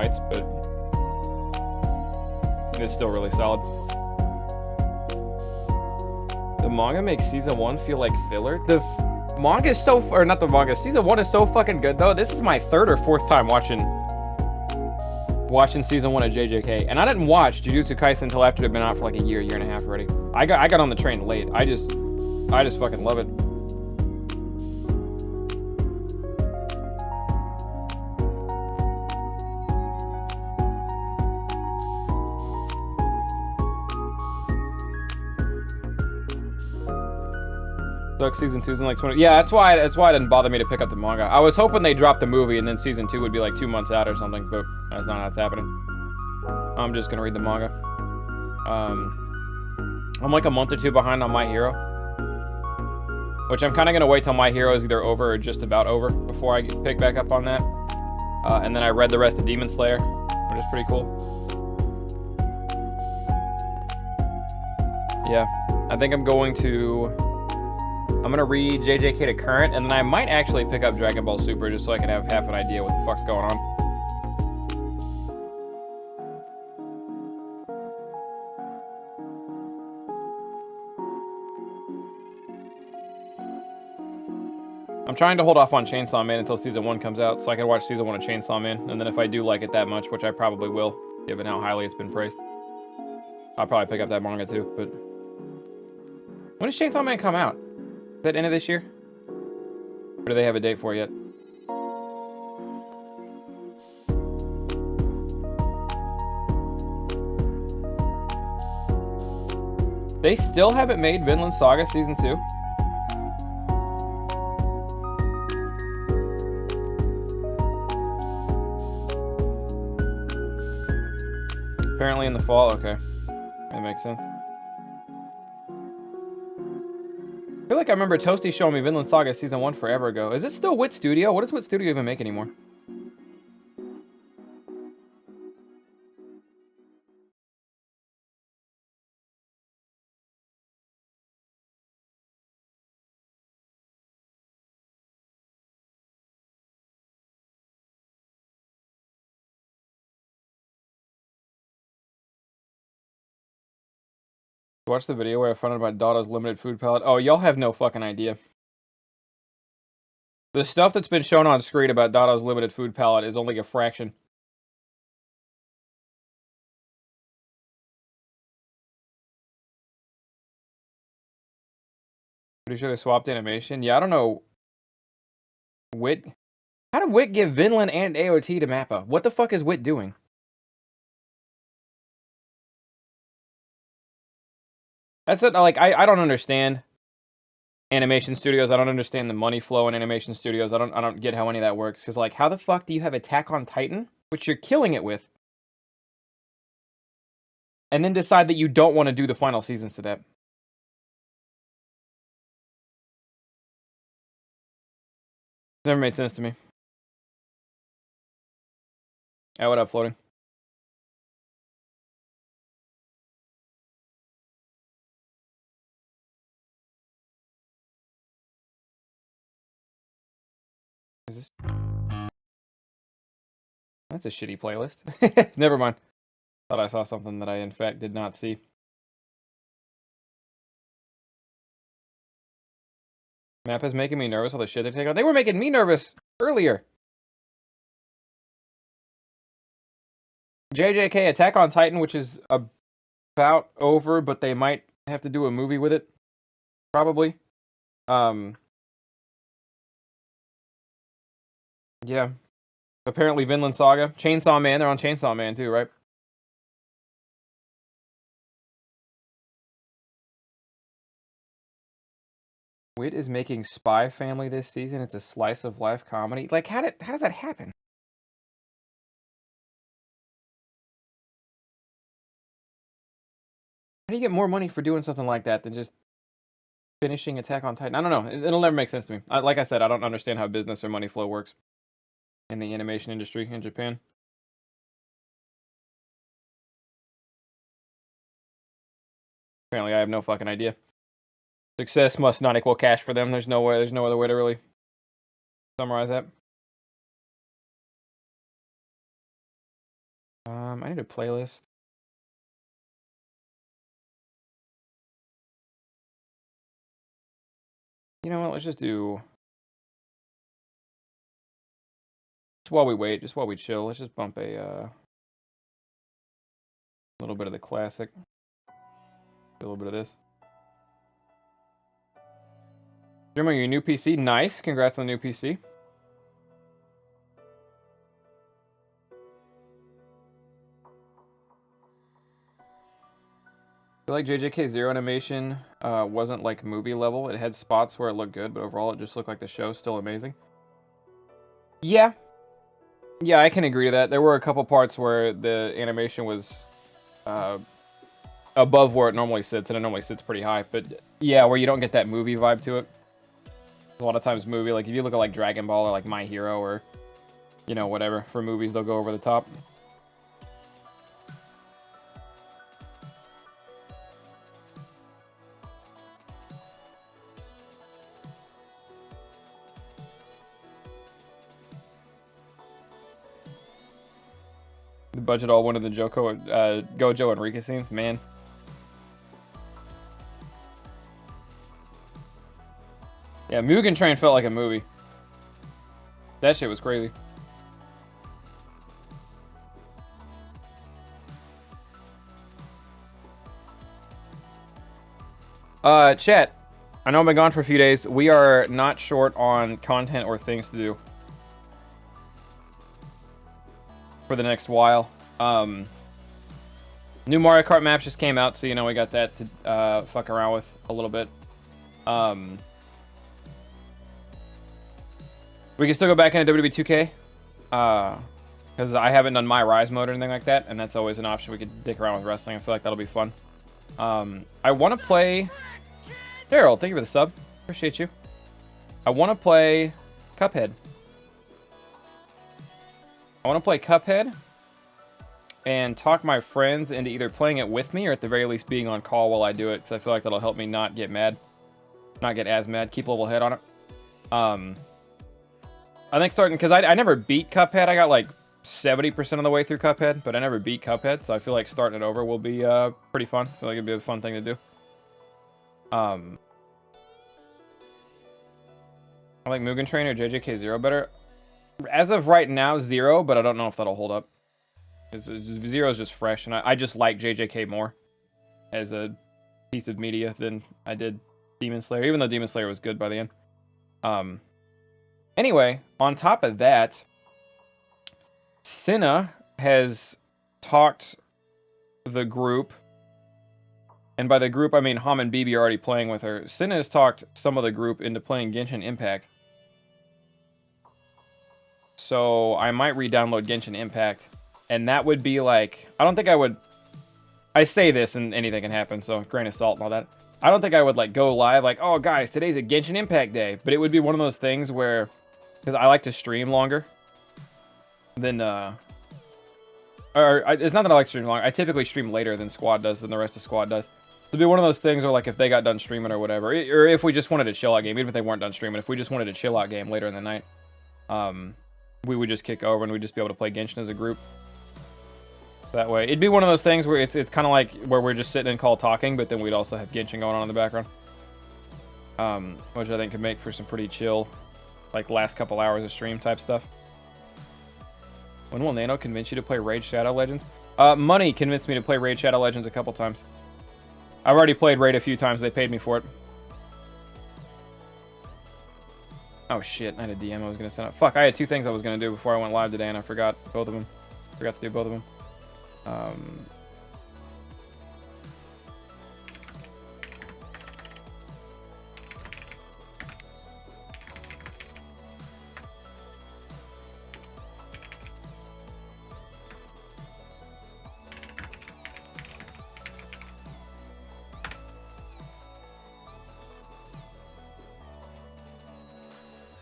fights, but it's still really solid. The manga makes season 1 feel like filler. The manga is so, or not the manga, season 1 is so fucking good though. This is my 3rd or 4th time watching season 1 of JJK, and I didn't watch Jujutsu Kaisen until after it had been out for like a year and a half already. I got on the train late. I just fucking love it. Look, season 2's in like 20. Yeah, that's why it didn't bother me to pick up the manga. I was hoping they dropped the movie and then season 2 would be like 2 months out or something, but that's not how it's happening. I'm just gonna read the manga. I'm like a month or 2 behind on My Hero, which I'm kind of gonna wait till My Hero is either over or just about over before I pick back up on that. And then I read the rest of Demon Slayer, which is pretty cool. Yeah, I think I'm gonna read JJK to current, and then I might actually pick up Dragon Ball Super just so I can have half an idea what the fuck's going on. I'm trying to hold off on Chainsaw Man until season 1 comes out so I can watch season 1 of Chainsaw Man, and then if I do like it that much, which I probably will, given how highly it's been praised, I'll probably pick up that manga too. But when does Chainsaw Man come out? Is that end of this year? Or do they have a date for it yet? They still haven't made Vinland Saga Season 2? Apparently in the fall, okay. That makes sense. I feel like I remember Toasty showing me Vinland Saga Season 1 forever ago. Is it still Wit Studio? What does Wit Studio even make anymore? Watch the video where I found out about Dada's limited food palette. Oh, y'all have no fucking idea. The stuff that's been shown on screen about Dada's limited food palette is only a fraction. Pretty sure they swapped animation. Yeah, I don't know. Wit? How did Wit give Vinland and AOT to Mappa? What the fuck is Wit doing? That's it. Like, I don't understand animation studios. I don't understand the money flow in animation studios. I don't get how any of that works. Because, like, how the fuck do you have Attack on Titan, which you're killing it with, and then decide that you don't want to do the final seasons to that? Never made sense to me. Hey, what up, Floating? Is this... That's a shitty playlist. Never mind. Thought I saw something that I, in fact, did not see. Map is making me nervous, all the shit they're taking on. They were making me nervous earlier. JJK Attack on Titan, which is about over, but they might have to do a movie with it. Probably. Yeah. Apparently Vinland Saga. Chainsaw Man, they're on Chainsaw Man too, right? Wit is making Spy Family this season. It's a slice of life comedy. Like, how does that happen? How do you get more money for doing something like that than just finishing Attack on Titan? I don't know. It'll never make sense to me. Like I said, I don't understand how business or money flow works in the animation industry in Japan. Apparently, I have no fucking idea. Success must not equal cash for them. There's no other way to really summarize that. I need a playlist. You know what? Let's just do. Just while we wait, just while we chill, let's just bump a little bit of the classic. A little bit of this. Streaming your new PC. Nice. Congrats on the new PC. I feel like JJK Zero animation wasn't like movie level. It had spots where it looked good, but overall it just looked like the show still amazing. Yeah. Yeah, I can agree to that. There were a couple parts where the animation was above where it normally sits, and it normally sits pretty high. But yeah, where you don't get that movie vibe to it. A lot of times movie, like if you look at like Dragon Ball or like My Hero or, you know, whatever, for movies, they'll go over the top. The budget all went to the Gojo and Rika scenes, man. Yeah, Mugen Train felt like a movie. That shit was crazy. Chat. I know I've been gone for a few days. We are not short on content or things to do for the next while. New Mario Kart maps just came out, so you know we got that to fuck around with a little bit. We can still go back into WWE 2K, because I haven't done my Rise mode or anything like that, and that's always an option. We could dick around with wrestling. I feel like that'll be fun. I want to play... Daryl, thank you for the sub. Appreciate you. I want to play Cuphead. I want to play Cuphead and talk my friends into either playing it with me or at the very least being on call while I do it, because I feel like that'll help me not get mad. Not get as mad. Keep level head on it. I think starting... Because I never beat Cuphead. I got like 70% of the way through Cuphead, but I never beat Cuphead, so I feel like starting it over will be pretty fun. I feel like it'd be a fun thing to do. I like Mugen Train or JJK Zero better. As of right now, Zero, but I don't know if that'll hold up. Zero's just fresh, and I just like JJK more as a piece of media than I did Demon Slayer, even though Demon Slayer was good by the end. Anyway, on top of that, Cinna has talked the group, and by the group I mean Ham and Bibi are already playing with her. Cinna has talked some of the group into playing Genshin Impact. So I might re-download Genshin Impact, and that would be like... I don't think I would... I say this and anything can happen, so grain of salt and all that. I don't think I would like go live like, oh guys, today's a Genshin Impact day. But it would be one of those things where... Because I like to stream longer than... it's not that I like to stream longer. I typically stream later than Squad does, than the rest of Squad does. It'd be one of those things where, like, if they got done streaming or whatever, or if we just wanted a chill out game, even if they weren't done streaming, if we just wanted a chill out game later in the night, we would just kick over and we'd just be able to play Genshin as a group. That way, it'd be one of those things where it's kind of like where we're just sitting in call talking, but then we'd also have Genshin going on in the background, which I think could make for some pretty chill, like last couple hours of stream type stuff. When will Nano convince you to play Raid Shadow Legends? Money convinced me to play Raid Shadow Legends a couple times. I've already played Raid a few times. They paid me for it. Oh shit, I had a DM I was gonna send out. Fuck, I had two things I was gonna do before I went live today and I forgot both of them. Forgot to do both of them.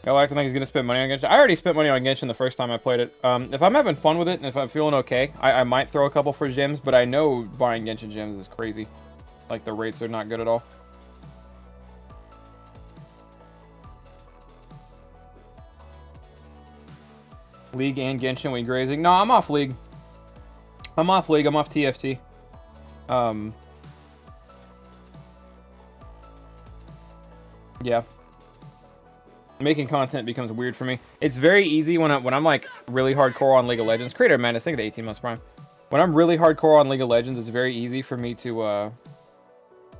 I like to think he's going to spend money on Genshin. I already spent money on Genshin the first time I played it. If I'm having fun with it and if I'm feeling okay, I might throw a couple for gems, but I know buying Genshin gems is crazy. Like, the rates are not good at all. League and Genshin, we grazing. No, I'm off League. I'm off League. I'm off TFT. Yeah. Making content becomes weird for me. It's very easy when I'm like really hardcore on League of Legends. Creator Madness, think of the 18 months prime. When I'm really hardcore on League of Legends, it's very easy for me to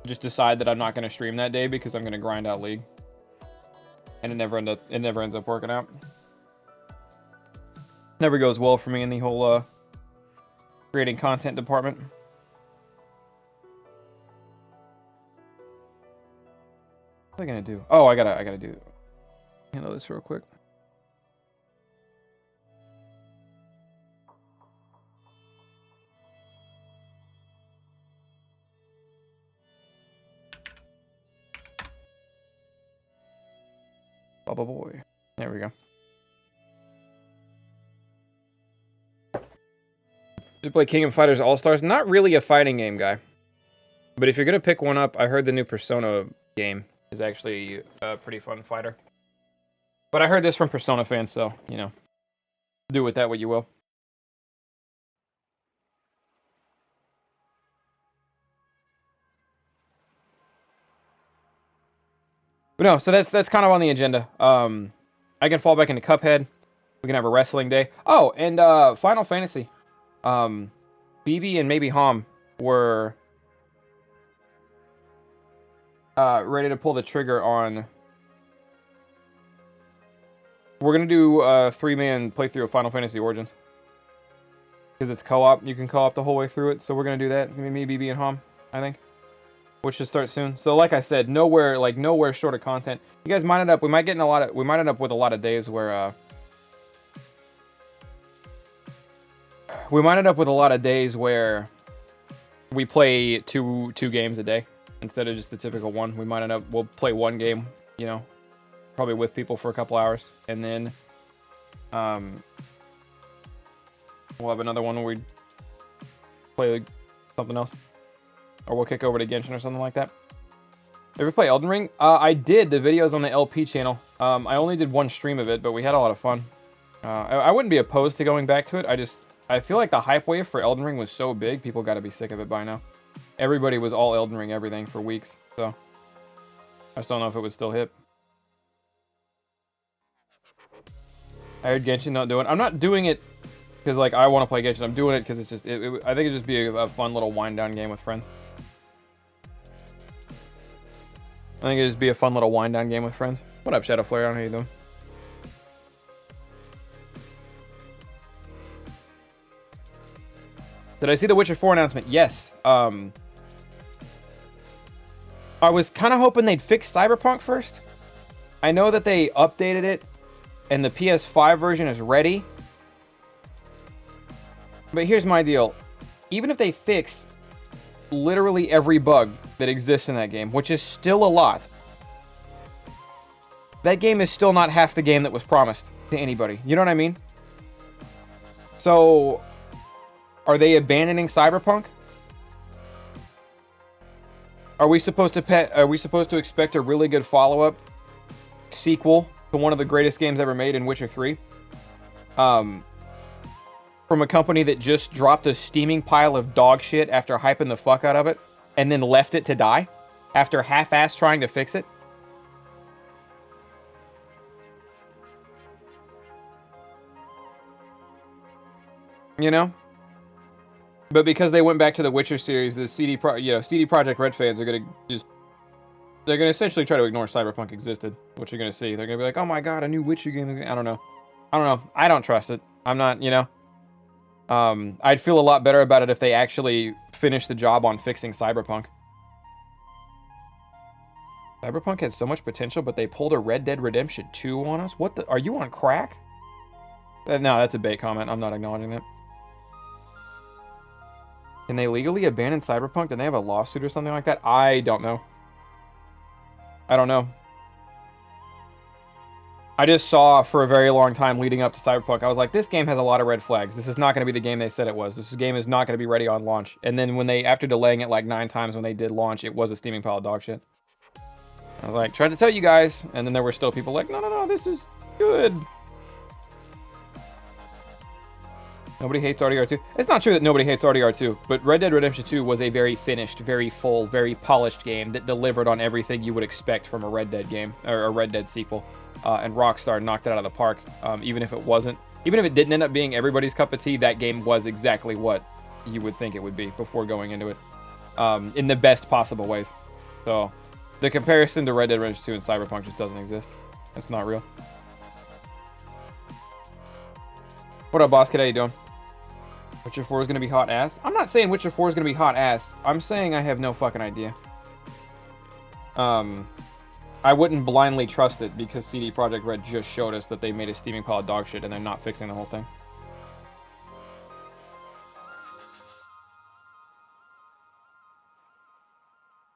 just decide that I'm not going to stream that day because I'm going to grind out League, and it never ends up working out. Never goes well for me in the whole creating content department. What am I gonna do? Oh, I gotta do. Handle this real quick. Bubba boy. There we go. To play King of Fighters All-Stars. Not really a fighting game guy. But if you're gonna pick one up, I heard the new Persona game is actually a pretty fun fighter. But I heard this from Persona fans, so, you know, do with that what you will. But no, so that's kind of on the agenda. I can fall back into Cuphead. We can have a wrestling day. Oh, and Final Fantasy. BB and maybe Hom were ready to pull the trigger on. We're gonna do a 3-man playthrough of Final Fantasy Origins because it's co-op. You can co-op the whole way through it. So we're gonna do that. It's gonna be me, BB, and Hom, I think, which should start soon. So like I said, nowhere short of content. You guys might end up. We might end up with a lot of days where. We might end up with a lot of days where we play two games a day instead of just the typical one. We might end up, we'll play one game, you know, probably with people for a couple hours, and then we'll have another one where we play something else, or we'll kick over to Genshin or something like that. Ever play Elden Ring? I did. The videos on the LP channel. I only did one stream of it, but we had a lot of fun. I wouldn't be opposed to going back to it. I feel like the hype wave for Elden Ring was so big, people got to be sick of it by now. Everybody was all Elden Ring everything for weeks, so I just don't know if it would still hit. I heard Genshin not doing it. I'm not doing it because like I want to play Genshin. I'm doing it because it's just, I think it'd just be a fun little wind down game with friends. What up, Shadow Flare? I don't know how you doing. Did I see the Witcher 4 announcement? Yes. I was kind of hoping they'd fix Cyberpunk first. I know that they updated it and the PS5 version is ready. But here's my deal. Even if they fix literally every bug that exists in that game, which is still a lot, that game is still not half the game that was promised to anybody. You know what I mean? So, are they abandoning Cyberpunk? Are we supposed to expect a really good follow-up sequel to one of the greatest games ever made in Witcher 3? From a company that just dropped a steaming pile of dog shit after hyping the fuck out of it and then left it to die after half-ass trying to fix it? You know? But because they went back to the Witcher series, the CD Projekt Red fans are gonna they're gonna essentially try to ignore Cyberpunk existed. What you're gonna see, they're gonna be like, "Oh my god, a new Witcher game." I don't know. I don't trust it. I'm not, you know. I'd feel a lot better about it if they actually finished the job on fixing Cyberpunk. Cyberpunk had so much potential, but they pulled a Red Dead Redemption 2 on us. What the? Are you on crack? No, that's a bait comment. I'm not acknowledging that. Can they legally abandon Cyberpunk? Do they have a lawsuit or something like that? I don't know. I don't know. I just saw for a very long time leading up to Cyberpunk, I was like, this game has a lot of red flags. This is not going to be the game they said it was. This game is not going to be ready on launch. And then when they, after delaying it like 9 times when they did launch, it was a steaming pile of dog shit. I was like, tried to tell you guys. And then there were still people like, no, this is good. Nobody hates RDR2. It's not true that nobody hates RDR2, but Red Dead Redemption 2 was a very finished, very full, very polished game that delivered on everything you would expect from a Red Dead game, or a Red Dead sequel. And Rockstar knocked it out of the park. Even if it didn't end up being everybody's cup of tea, that game was exactly what you would think it would be before going into it. In the best possible ways. So, the comparison to Red Dead Redemption 2 and Cyberpunk just doesn't exist. It's not real. What up, boss kid? How you doing? Witcher 4 is going to be hot ass? I'm not saying Witcher 4 is going to be hot ass. I'm saying I have no fucking idea. I wouldn't blindly trust it because CD Projekt Red just showed us that they made a steaming pile of dog shit and they're not fixing the whole thing.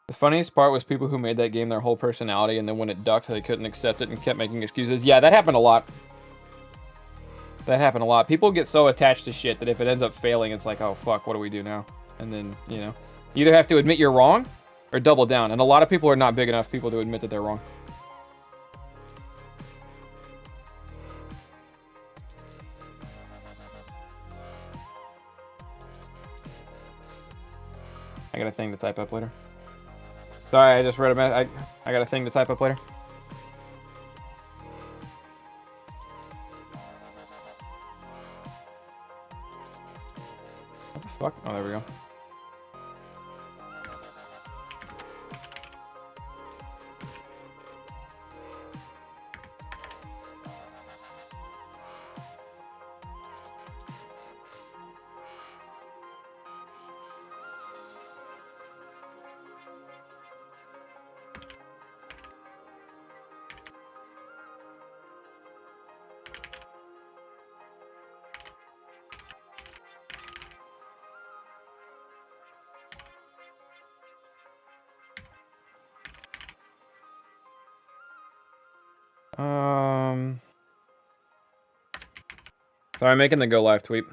The funniest part was people who made that game their whole personality, and then when it ducked, they couldn't accept it and kept making excuses. Yeah, that happened a lot. That happened a lot. People get so attached to shit that if it ends up failing, it's like, oh, fuck, what do we do now? And then, you know, you either have to admit you're wrong or double down. And a lot of people are not big enough people to admit that they're wrong. I got a thing to type up later. Sorry, I just read a message. I got a thing to type up later. What the fuck? Oh, there we go. Sorry, I'm making the go live tweet.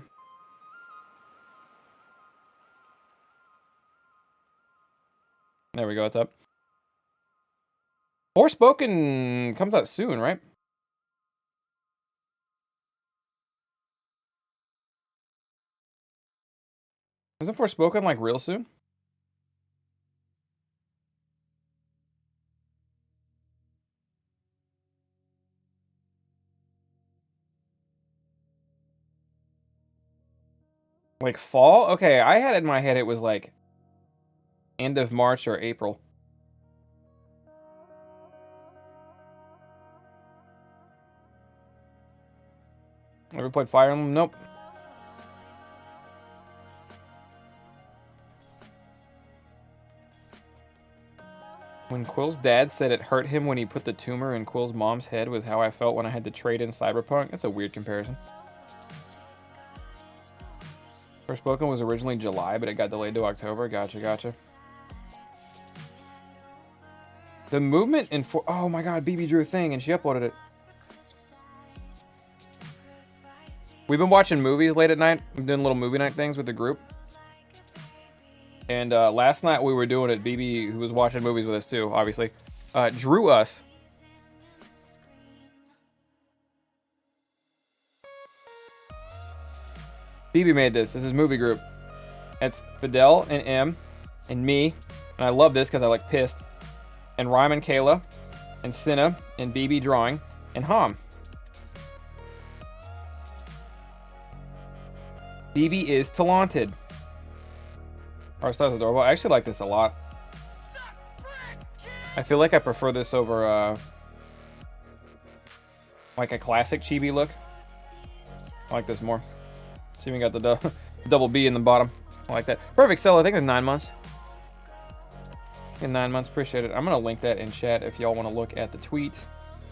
There we go, it's up. Forspoken comes out soon, right? Isn't Forspoken like real soon? Like fall? Okay, I had in my head it was like end of March or April. Ever played Fire Emblem? Nope. When Quill's dad said it hurt him when he put the tumor in Quill's mom's head was how I felt when I had to trade in Cyberpunk. That's a weird comparison. Forspoken was originally July, but it got delayed to October. Gotcha. The movement in... Oh my god, BB drew a thing and she uploaded it. We've been watching movies late at night. We've done little movie night things with the group. And last night we were doing it. BB, who was watching movies with us too, obviously, drew us. BB made this. This is movie group. It's Fidel and M and me. And I love this because I like pissed. And Rhyme and Kayla. And Cinna. And BB drawing. And Ham. BB is talented. Our style's adorable. I actually like this a lot. I feel like I prefer this over like a classic chibi look. I like this more. She even got the double B in the bottom. I like that. Perfect sell. I think it's 9 months. In 9 months, appreciate it. I'm gonna link that in chat if y'all want to look at the tweet.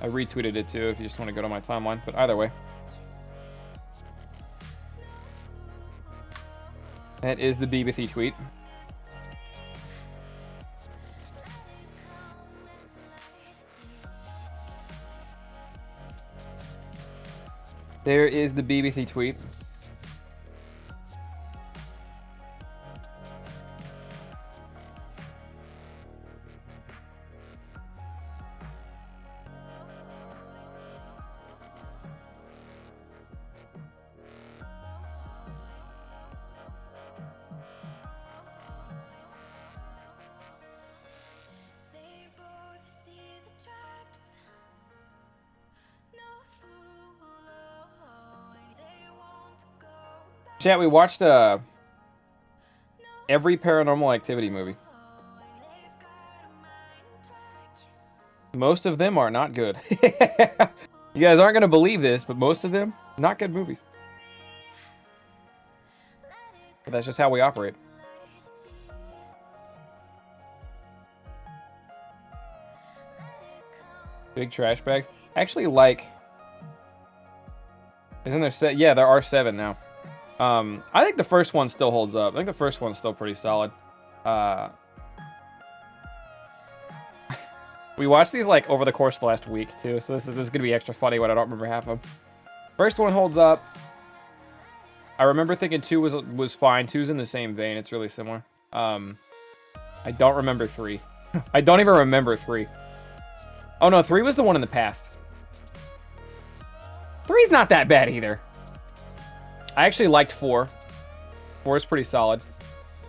I retweeted it too if you just want to go to my timeline. But either way, that is the BBC tweet. There is the BBC tweet. Chat, we watched every Paranormal Activity movie. Most of them are not good. You guys aren't going to believe this, but most of them, not good movies. But that's just how we operate. Big trash bags. Actually, like... Isn't there set? Yeah, there are 7 now. I think the first one still holds up. I think the first one's still pretty solid. We watched these like over the course of the last week too, so this is gonna be extra funny when I don't remember half of them. First one holds up. I remember thinking 2 was fine. 2's in the same vein. It's really similar. I don't remember 3. I don't even remember 3. Oh no, 3 was the one in the past. 3's not that bad either. I actually liked 4. 4 is pretty solid.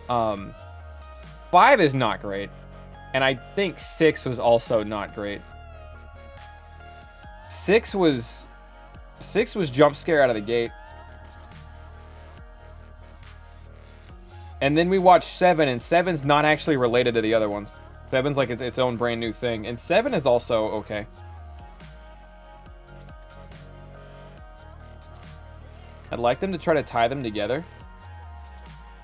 5 is not great. And I think 6 was also not great. 6 was jump scare out of the gate. And then we watched 7, and 7's not actually related to the other ones. 7's like its own brand new thing. And 7 is also okay. I'd like them to try to tie them together.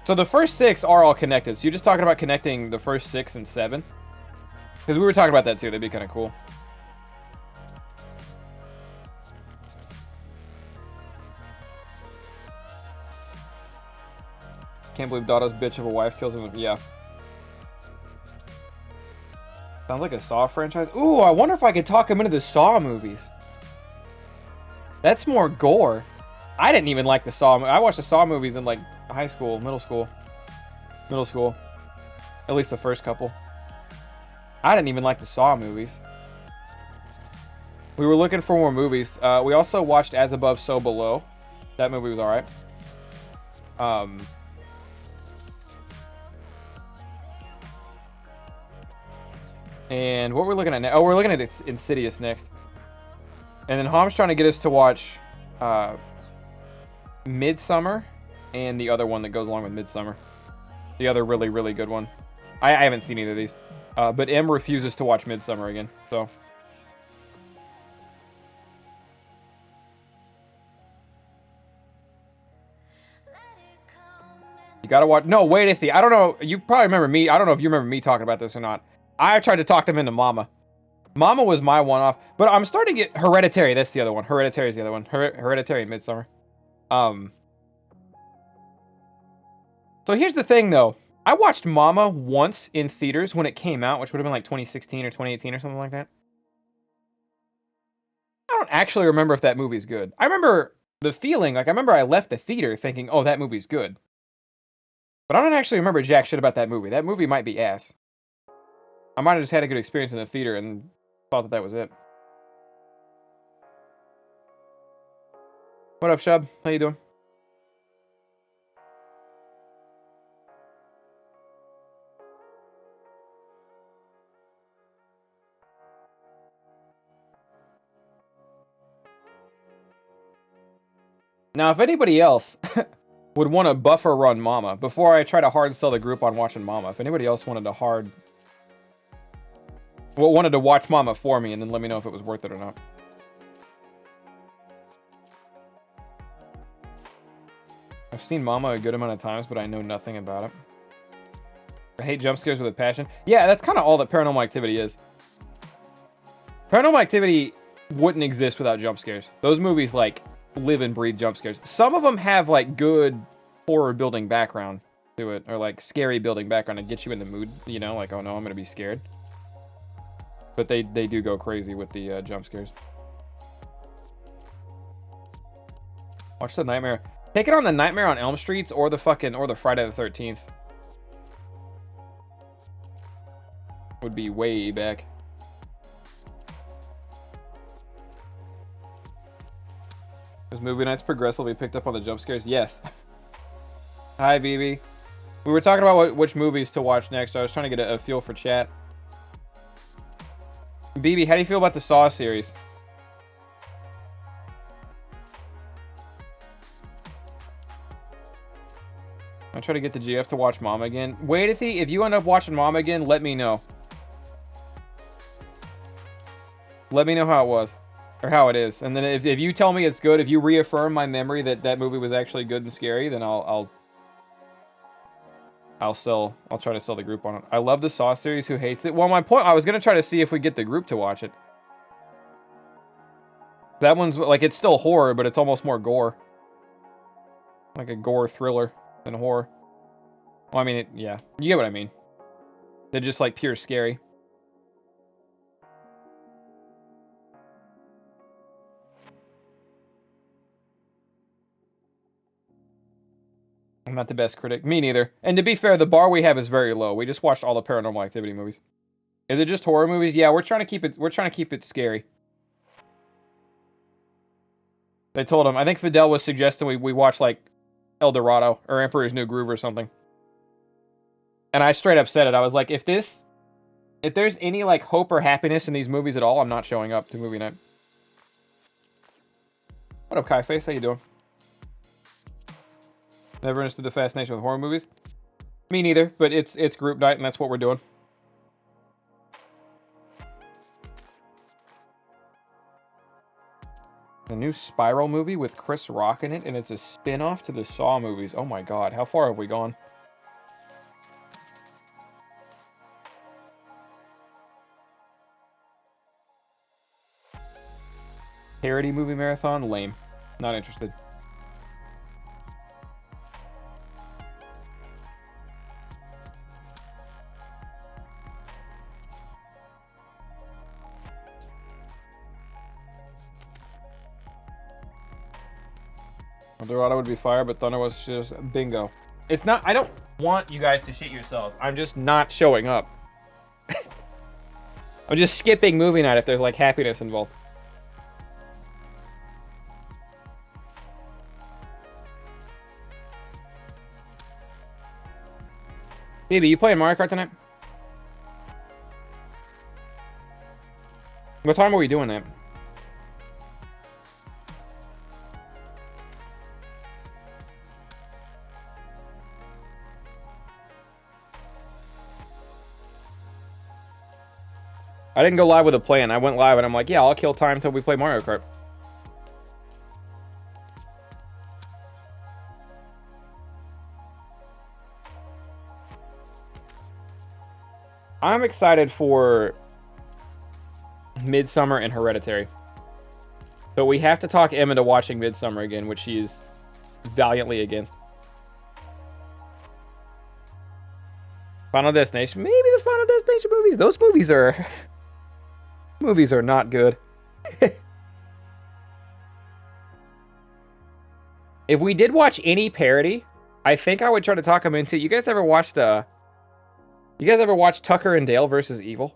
So the first 6 are all connected. So you're just talking about connecting the first 6 and 7? Because we were talking about that too. That'd be kind of cool. Can't believe Dada's bitch of a wife kills him with... Yeah. Sounds like a Saw franchise. Ooh, I wonder if I could talk him into the Saw movies. That's more gore. I didn't even like the Saw. I watched the Saw movies in like high school, middle school. At least the first couple. I didn't even like the Saw movies. We were looking for more movies. We also watched As Above, So Below. That movie was alright. And what we're looking at now... Oh, we're looking at Insidious next. And then Hom's trying to get us to watch... Midsummer and the other one that goes along with Midsummer. The other really, really good one. I haven't seen either of these. But M refuses to watch Midsummer again, so... You gotta watch... No, wait, Ithy. I don't know. You probably remember me. I don't know if you remember me talking about this or not. I tried to talk them into Mama. Mama was my one-off. But I'm starting to get... Hereditary, that's the other one. Hereditary is the other one. Hereditary and Midsummer. So here's the thing, though. I watched Mama once in theaters when it came out, which would have been like 2016 or 2018 or something like that. I don't actually remember if that movie's good. I remember the feeling, like I remember I left the theater thinking, oh, that movie's good. But I don't actually remember jack shit about that movie. That movie might be ass. I might have just had a good experience in the theater and thought that that was it. What up, Shub? How you doing? Now, if anybody else would want to buffer run Mama, before I try to hard sell the group on watching Mama, if anybody else wanted to wanted to watch Mama for me and then let me know if it was worth it or not. I've seen Mama a good amount of times, but I know nothing about it. I hate jump scares with a passion. Yeah, that's kind of all that Paranormal Activity is. Paranormal Activity wouldn't exist without jump scares. Those movies, like, live and breathe jump scares. Some of them have, like, good horror building background to it, or, like, scary building background to get you in the mood, you know, like, oh no, I'm gonna be scared. But they do go crazy with the jump scares. Watch the Nightmare. Take it on the Nightmare on Elm Streets or the Friday the 13th. Would be way back. As movie nights progressively picked up on the jump scares? Yes. Hi, BB. We were talking about which movies to watch next. I was trying to get a feel for chat. BB, how do you feel about the Saw series? I try to get the GF to watch Mama again. Wait, if you end up watching Mama again, let me know. Let me know how it was. Or how it is. And then if you tell me it's good, if you reaffirm my memory that that movie was actually good and scary, then I'll try to sell the group on it. I love the Saw series. Who hates it? Well, my point, I was going to try to see if we get the group to watch it. That one's, like, it's still horror, but it's almost more gore. Like a gore thriller than horror. Well, I mean, yeah. You get what I mean. They're just, like, pure scary. I'm not the best critic. Me neither. And to be fair, the bar we have is very low. We just watched all the Paranormal Activity movies. Is it just horror movies? Yeah, we're trying to keep it scary. They told him, I think Fidel was suggesting we watch like El Dorado or Emperor's New Groove or something. And I straight up said it. I was like, if there's any like hope or happiness in these movies at all, I'm not showing up to movie night. What up, Kai Face? How you doing? Never understood the fascination with horror movies. Me neither, but it's group night and that's what we're doing. The new Spiral movie with Chris Rock in it, and it's a spin-off to the Saw movies. Oh my god, how far have we gone? Parody movie marathon? Lame. Not interested. Dorado would be fire, but Thunder was just bingo. It's not, I don't want you guys to shit yourselves. I'm just not showing up. I'm just skipping movie night if there's like happiness involved. Baby, you playing Mario Kart tonight? What time are we doing that? I didn't go live with a plan. I went live and I'm like, yeah, I'll kill time until we play Mario Kart. I'm excited for Midsummer and Hereditary. But we have to talk Emma into watching Midsummer again, which she is valiantly against. Final Destination. Maybe the Final Destination movies. Those movies are... movies are not good. If we did watch any parody, I think I would try to talk them into... You guys ever watch Tucker and Dale versus Evil?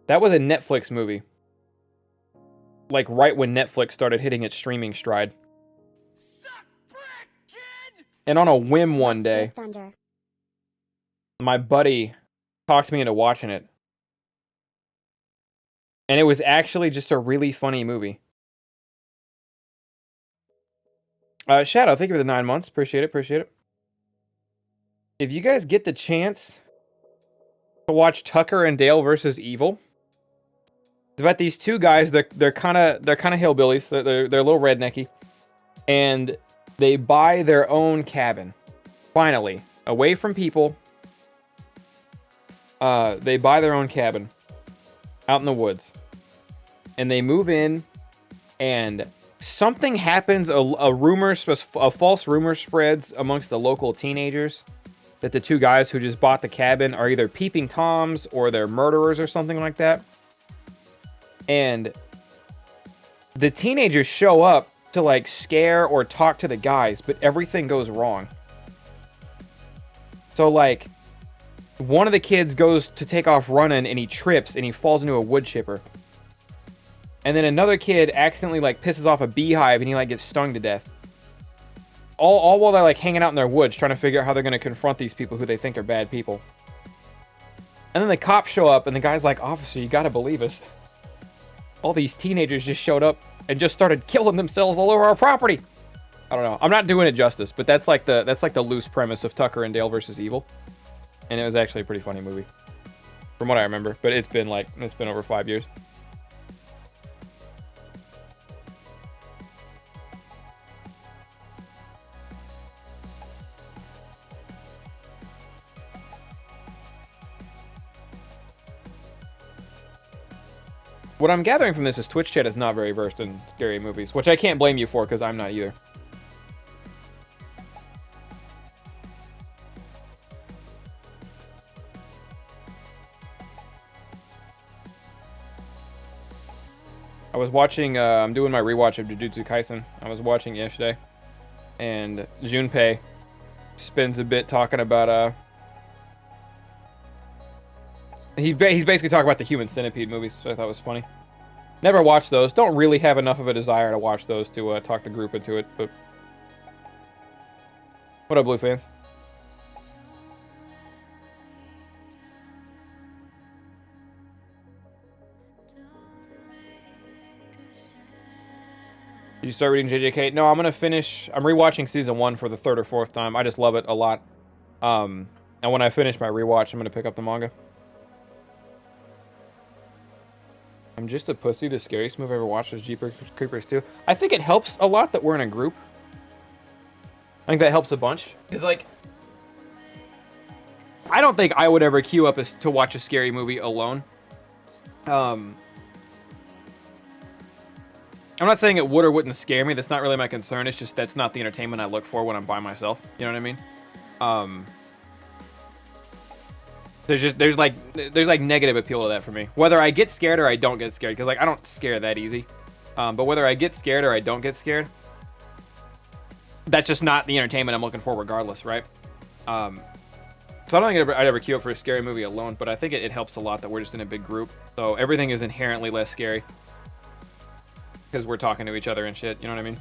That was a Netflix movie. Like right when Netflix started hitting its streaming stride. And on a whim one day, my buddy talked me into watching it. And it was actually just a really funny movie. Shadow, thank you for the 9 months. Appreciate it, appreciate it. If you guys get the chance to watch Tucker and Dale versus Evil, it's about these two guys. They're kind of hillbillies. They're a little rednecky, and they buy their own cabin. Finally, away from people. They buy their own cabin out in the woods, and they move in, and something happens. A false rumor spreads amongst the local teenagers that the two guys who just bought the cabin are either peeping toms or they're murderers or something like that. And the teenagers show up to like scare or talk to the guys, but everything goes wrong. So like one of the kids goes to take off running and he trips and he falls into a wood chipper. And then another kid accidentally like pisses off a beehive and he like gets stung to death. All while they're like hanging out in their woods trying to figure out how they're going to confront these people who they think are bad people. And then the cops show up and the guy's like, "Officer, you got to believe us. All these teenagers just showed up and just started killing themselves all over our property." I don't know. I'm not doing it justice, but that's like the loose premise of Tucker and Dale versus Evil, and it was actually a pretty funny movie, from what I remember. But it's been over 5 years. What I'm gathering from this is Twitch chat is not very versed in scary movies, which I can't blame you for because I'm not either. I was watching, I'm doing my rewatch of Jujutsu Kaisen. I was watching yesterday, and Junpei spends a bit talking about, he's basically talking about the Human Centipede movies, so I thought was funny. Never watched those. Don't really have enough of a desire to watch those to talk the group into it, but... What up, Blue fans? Did you start reading JJK? No, I'm gonna finish... I'm rewatching season 1 for the 3rd or 4th time. I just love it a lot. And when I finish my rewatch, I'm gonna pick up the manga. I'm just a pussy. The scariest movie I ever watched was Jeepers Creepers 2. I think it helps a lot that we're in a group. I think that helps a bunch. Because, like, I don't think I would ever queue up to watch a scary movie alone. I'm not saying it would or wouldn't scare me. That's not really my concern. It's just that's not the entertainment I look for when I'm by myself. You know what I mean? There's like negative appeal to that for me. Whether I get scared or I don't get scared, because like I don't scare that easy. But whether I get scared or I don't get scared, that's just not the entertainment I'm looking for, regardless, right? So I don't think I'd ever queue up for a scary movie alone, but I think it helps a lot that we're just in a big group, so everything is inherently less scary because we're talking to each other and shit. You know what I mean?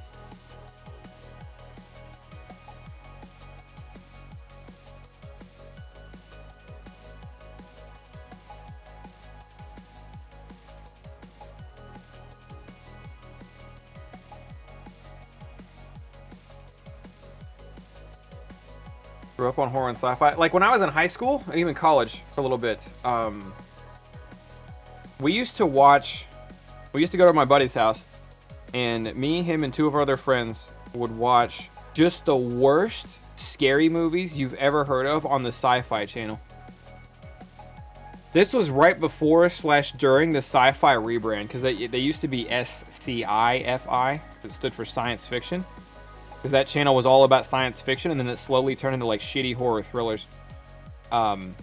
Grew up on horror and sci-fi. Like when I was in high school and even college for a little bit, we used to go to my buddy's house, and me, him, and 2 of our other friends would watch just the worst scary movies you've ever heard of on the Sci-Fi channel. This was right before / during the Sci-Fi rebrand, because they used to be SCI-FI. It stood for science fiction. Because that channel was all about science fiction, and then it slowly turned into like shitty horror thrillers. And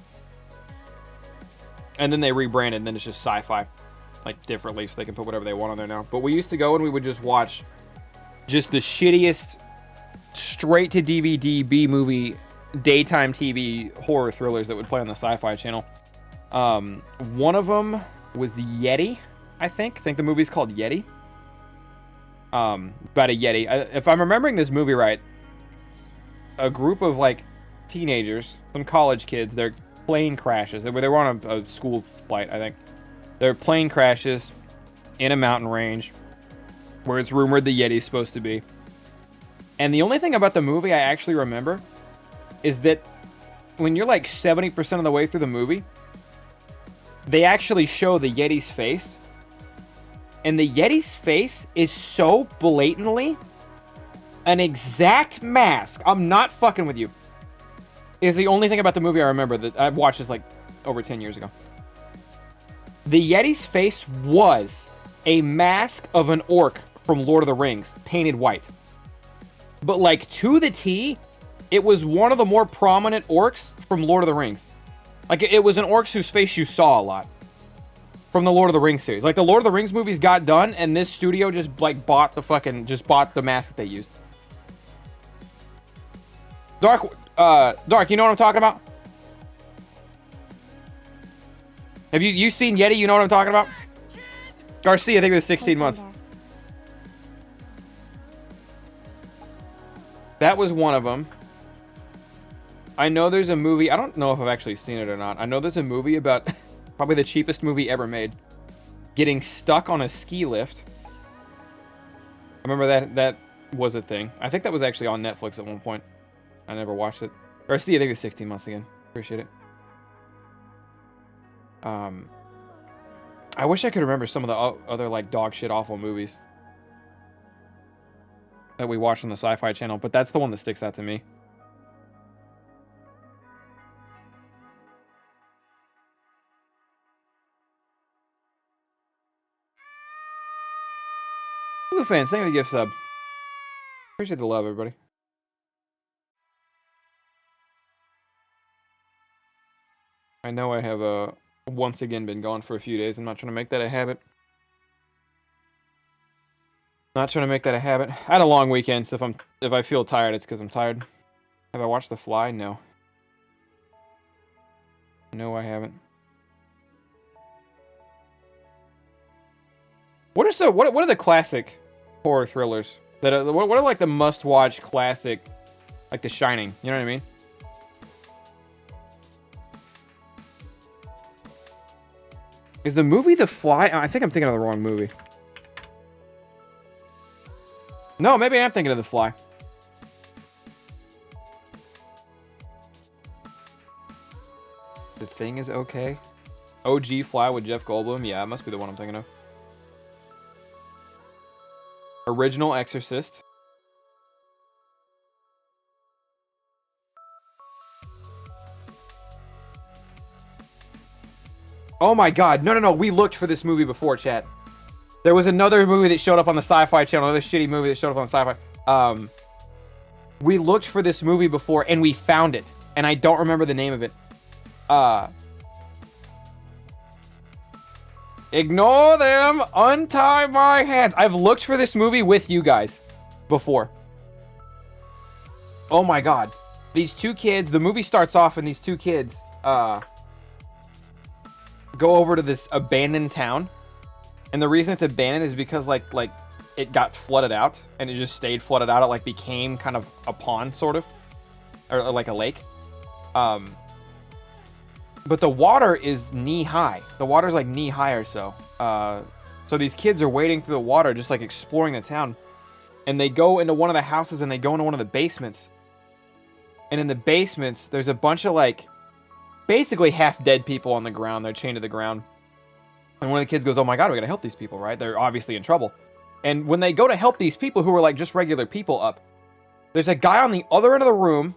then they rebranded, and then it's just sci-fi, like differently, so they can put whatever they want on there now. But we used to go and we would just watch just the shittiest straight to DVD B-movie daytime TV horror thrillers that would play on the Sci-Fi channel. One of them was Yeti, I think. I think the movie's called Yeti. About a Yeti. If I'm remembering this movie right, a group of like teenagers, some college kids, their plane crashes. They were on a school flight, I think. Their plane crashes in a mountain range where it's rumored the Yeti's supposed to be. And the only thing about the movie I actually remember is that when you're like 70% of the way through the movie, they actually show the Yeti's face. And the Yeti's face is so blatantly an exact mask. I'm not fucking with you. Is the only thing about the movie I remember that I watched this like over 10 years ago. The Yeti's face was a mask of an orc from Lord of the Rings, painted white. But like to the T, it was one of the more prominent orcs from Lord of the Rings. Like it was an orc whose face you saw a lot. From the Lord of the Rings series. Like, the Lord of the Rings movies got done, and this studio just, like, bought the mask that they used. Dark, you know what I'm talking about? Have you seen Yeti? You know what I'm talking about? Garcia, I think it was 16 months. That was one of them. I know there's a movie, I don't know if I've actually seen it or not. I know there's a movie about... probably the cheapest movie ever made. Getting stuck on a ski lift. I remember was a thing. I think that was actually on Netflix at one point. I never watched it. Or see, I think it's 16 Months again. Appreciate it. I wish I could remember some of the other like dog shit awful movies that we watched on the Sci-Fi channel, but that's the one that sticks out to me. Blue fans, thank you for the gift sub. Appreciate the love, everybody. I know I have once again been gone for a few days. I'm not trying to make that a habit. Not trying to make that a habit. I had a long weekend, so if I feel tired, it's because I'm tired. Have I watched The Fly? No. No, I haven't. What are the classic horror thrillers that are, what are like the must-watch classic, like The Shining? You know what I mean? Is the movie The Fly? I think I'm thinking of the wrong movie. No, maybe I am thinking of The Fly. The Thing is okay. OG Fly with Jeff Goldblum. Yeah, it must be the one I'm thinking of. Original Exorcist. Oh my god. No. We looked for this movie before, chat. There was another movie that showed up on the Sci-Fi channel. Another shitty movie that showed up on the Sci-Fi. We looked for this movie before and we found it. And I don't remember the name of it. Ignore them. Untie my hands. I've looked for this movie with you guys before. Oh my god. These two kids, the movie starts off and these two kids go over to this abandoned town. And the reason it's abandoned is because like it got flooded out and it just stayed flooded out. It like became kind of a pond sort of, or like a lake. But the water is knee high. The water's like knee high or so. So these kids are wading through the water, just like exploring the town. And they go into one of the houses and they go into one of the basements. And in the basements, there's a bunch of like basically half dead people on the ground. They're chained to the ground. And one of the kids goes, oh my god, we gotta help these people, right? They're obviously in trouble. And when they go to help these people who are like just regular people up, there's a guy on the other end of the room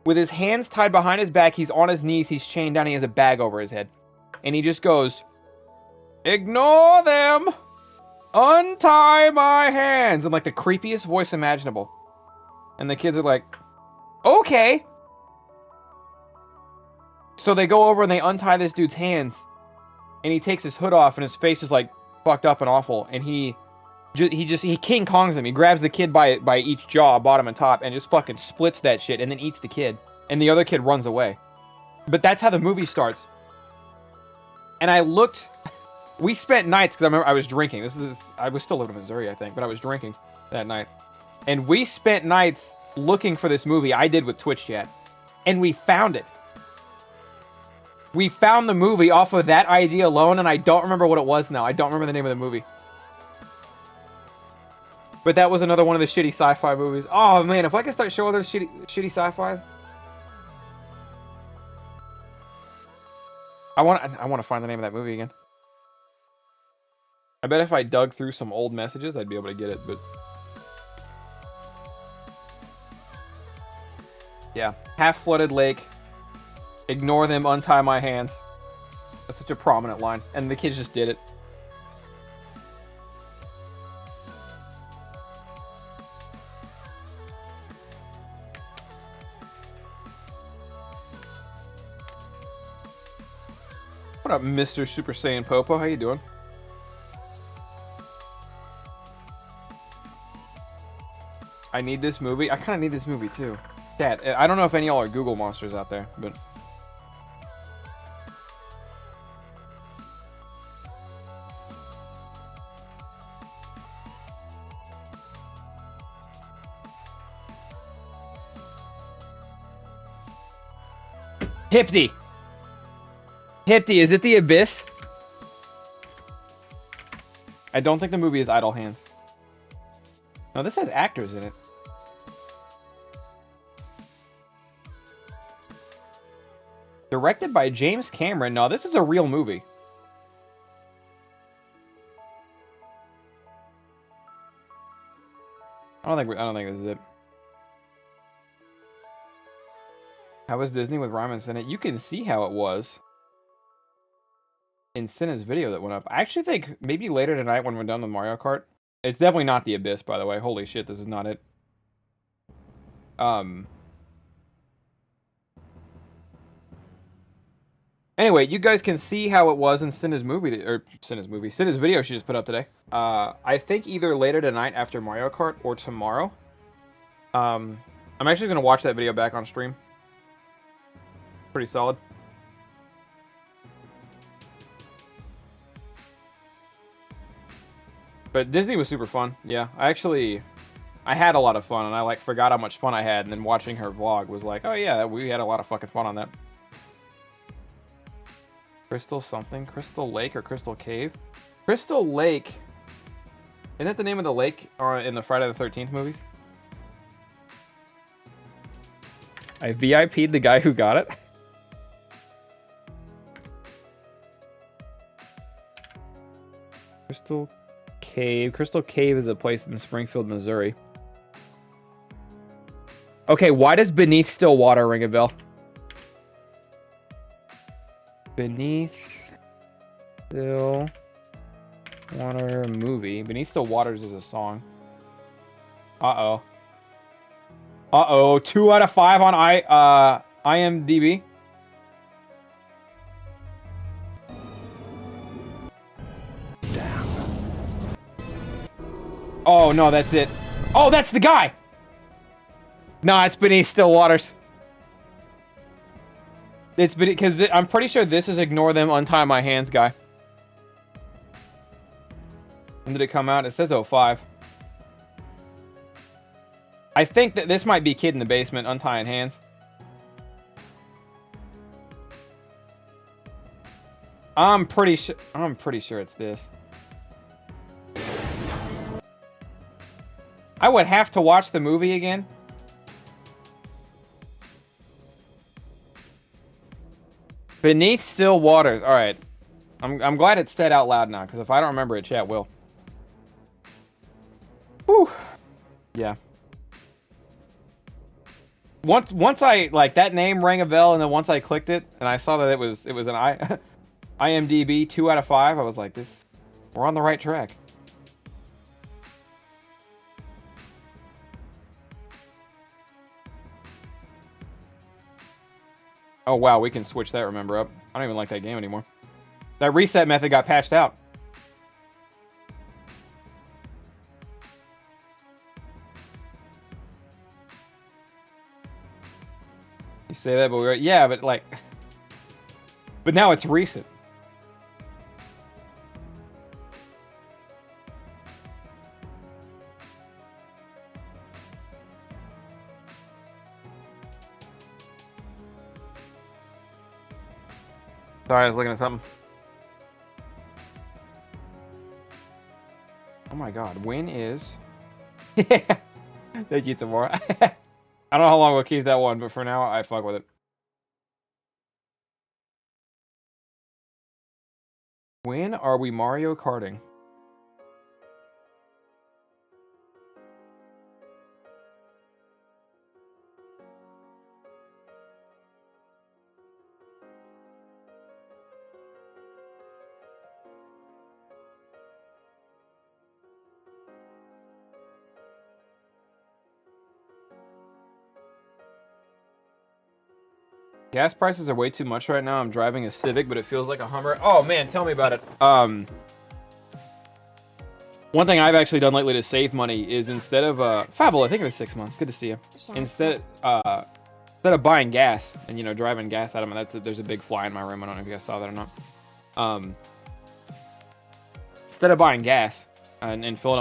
with his hands tied behind his back. He's on his knees. He's chained down. He has a bag over his head. And he just goes, ignore them. Untie my hands. In like the creepiest voice imaginable. And the kids are like, okay. So they go over and they untie this dude's hands. And he takes his hood off and his face is like fucked up and awful. And he King Kongs him. He grabs the kid by each jaw, bottom and top, and just fucking splits that shit and then eats the kid. And the other kid runs away. But that's how the movie starts. And I looked, we spent nights, because I remember I was drinking. I was still living in Missouri, I think, but I was drinking that night. And we spent nights looking for this movie. I did with Twitch chat. And we found it. We found the movie off of that idea alone, and I don't remember what it was now. I don't remember the name of the movie. But that was another one of the shitty sci-fi movies. Oh man, if I could start showing those shitty sci-fis. I want to find the name of that movie again. I bet if I dug through some old messages, I'd be able to get it, but... yeah. Half-flooded lake. Ignore them, untie my hands. That's such a prominent line. And the kids just did it. What up, Mr. Super Saiyan Popo? How you doing? I need this movie. I kind of need this movie too. Dad, I don't know if any of y'all are Google monsters out there, but... Hipty! Hipty, is it The Abyss? I don't think the movie is Idle Hands. No, this has actors in it. Directed by James Cameron. No, this is a real movie. I don't think this is it. How was Disney with Ryman's in it? You can see how it was in Cinna's video that went up. I actually think maybe later tonight when we're done with Mario Kart. It's definitely not the Abyss, by the way. Holy shit, this is not it. Anyway, you guys can see how it was in Cinna's video she just put up today. I think either later tonight after Mario Kart or tomorrow. I'm actually gonna watch that video back on stream. Pretty solid. But Disney was super fun. Yeah, I had a lot of fun, and I like forgot how much fun I had, and then watching her vlog was like, oh yeah, we had a lot of fucking fun on that. Crystal something? Crystal Lake or Crystal Cave? Crystal Lake. Isn't that the name of the lake in the Friday the 13th movies? I VIP'd the guy who got it. Crystal Cave. Crystal Cave is a place in Springfield, Missouri. Okay, why does Beneath Still Water ring a bell? Beneath Still Water movie. Beneath Still Waters is a song. Uh-oh. Uh-oh. 2 out of 5 on IMDb. Oh, no, that's it. Oh, that's the guy! Nah, it's Beneath Still Waters. It's because I'm pretty sure this is Ignore Them, Untie My Hands guy. When did it come out? It says 05. I think that this might be Kid in the Basement, Untying Hands. I'm pretty sure it's this. I would have to watch the movie again. Beneath Still Waters. All right. I'm glad it's said out loud now, because if I don't remember it, chat will. Whew. Yeah. Once I like that name rang a bell, and then once I clicked it and I saw that it was an IMDb 2 out of 5, I was like, we're on the right track. Oh wow, we can switch that remember up. I don't even like that game anymore. That reset method got patched out. You say that, but yeah, but like, but now it's recent. Sorry, I was looking at something. Oh my god, when is... Yeah. Thank you, Tamora. I don't know how long we'll keep that one, but for now, I fuck with it. When are we Mario Karting? Gas prices are way too much right now. I'm driving a Civic, but it feels like a Hummer. Oh man, tell me about it. One thing I've actually done lately to save money is instead of Fable, I think it was 6 months. Good to see you. Instead of buying gas and driving gas out of my, there's a big fly in my room. I don't know if you guys saw that or not. Instead of buying gas and filling